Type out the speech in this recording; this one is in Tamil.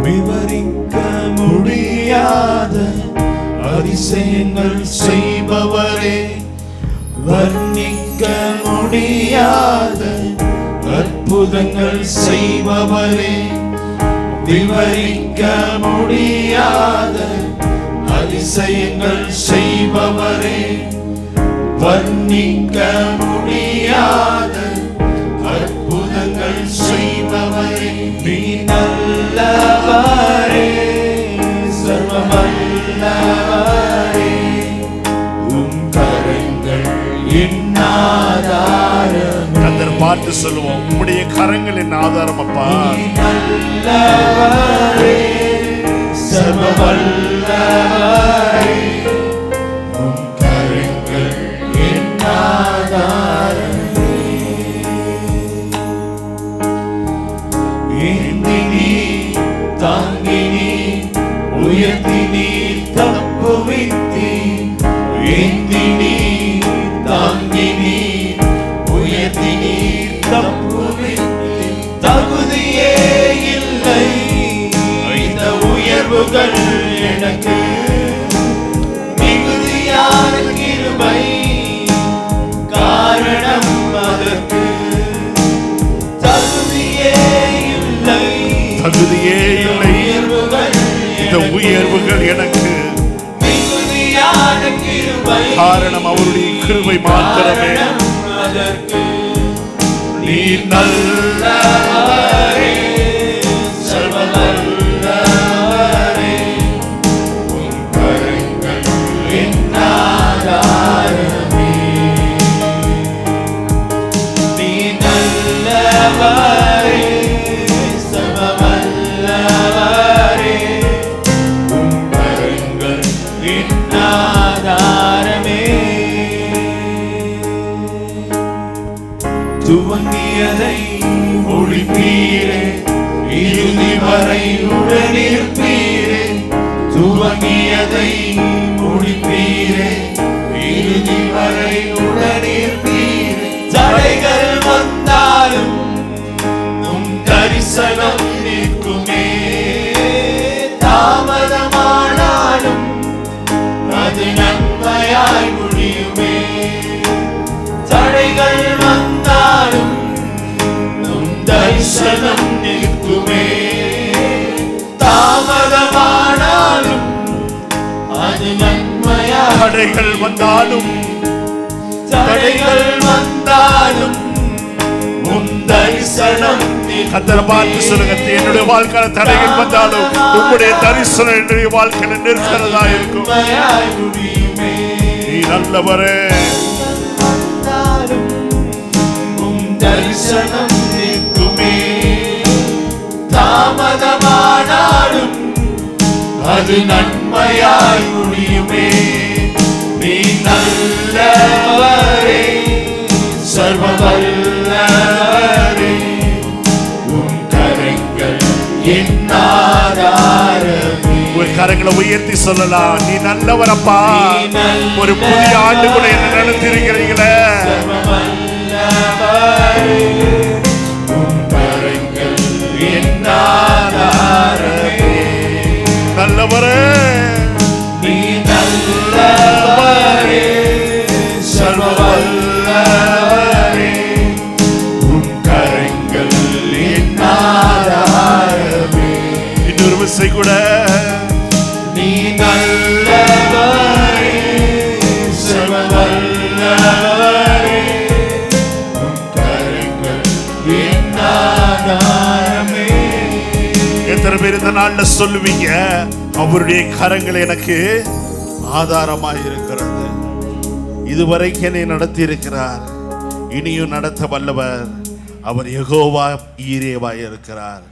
விவரிக்க முடியாத அதிசயங்கள் செய்பவரே, வர்ணிக்க முடியாத அற்புதங்கள் செய்பவரே, விவரிக்க முடியாத அதிசயங்கள் செய்பவரே, வர்ணிக்க முடியாத அற்புதங்கள் செய்பவரே, நீ நல்லவரே, சர்வ வல்லவரே, உம் கரங்கள் என் ஆதாரம். கர்த்தர் பார்த்து சொல்லுவோம், உம்முடைய கரங்கள் என் ஆதாரம் அப்பா. நீ நல்லவரே, சர்வ வல்லவரே, உம் கரங்கள் என் ஆதாரமே. ஏந்தினி தாங்கினி உயர்த்தினி தப்புவித்தி, ஏந்தினி தாங்கினி உயர்த்தினி தப்புவித்தி, தகுதியே இல்லை இந்த உயர்வுகள் எனக்கு, மிகுதியான கிருபை காரணம் அதற்கு, தகுதியே இல்லை இந்த உயர்வுகள் எனக்கு, மிகுதியான கிருபை காரணம் அவருடைய கிருபை மாத்திரமே. அதற்கு நீ நல்லவரே, சர்வ வல்லவரே, உம் கரங்கள் என் ஆதாரமே. நீ நல்லவரே, சர்வ வல்லவரே, உம் கரங்கள் என் ஆதாரமே. துவங்கியதை முடிப்பீரே, இறுதி வரை உடனிருப்பீரே, துவங்கியதை முடிப்பீரே, இறுதி வரை உடனிருப்பீரே, தடைகள் வந்தாலும் உம் தரிசனம் நிற்குமே, தாமதமானாலும் அது நன்மையாய் முடியுமே, தடைகள் வந்தாலும் உம் தரிசனம் நிற்குமே, தாமதமானாலும் அது நன்மையாய். தடைகள் வந்தாலும் தடைகள் வந்தாலும் உம் தரிசனம் நிற்குமே. கர்த்தரை பார்த்து சொல்லுங்க, என்னுடைய வாழ்க்கையில தடைகள் வந்தாலும் உம்முடைய தரிசனம் என்னுடைய வாழ்க்கையில நிற்கிறதா இருக்கும். நன்மையாய் முடியுமே. நீ நல்லவரே, உம் தரிசனம் நிற்குமே, தாமதமானாலும் அது நன்மையாய் முடியுமே. நீ நல்லவரே, சர்வ வல்லவரே, உம் கரங்கள் என் ஆதாரமே. உன் கரங்களை உயர்த்தி சொல்லலாம், நீ நல்லவரப்பா. ஒரு புதிய ஆண்டுக்குள்ள என்ன நடத்திருக்கிறீங்களே, நல்லவரே, நீ நல்லவரே, சர்வ வல்லவரே, உம் கரங்கள் என் ஆதாரமே. இன்னொரு விசை கூட, நீ நல்லவரே, சர்வ வல்லவரே, உம் கரங்கள் என் ஆதாரமே. எத்தனை பேர் இந்த நாள்ல சொல்லுவீங்க, அவருடைய கரங்கள் எனக்கு ஆதாரமாய் இருக்கிறது. இதுவரைக்கும் என்னை நடத்தி இருக்கிறார், இனியும் நடத்த வல்லவர். அவர் யெகோவா ஈரேவாய் இருக்கிறார்.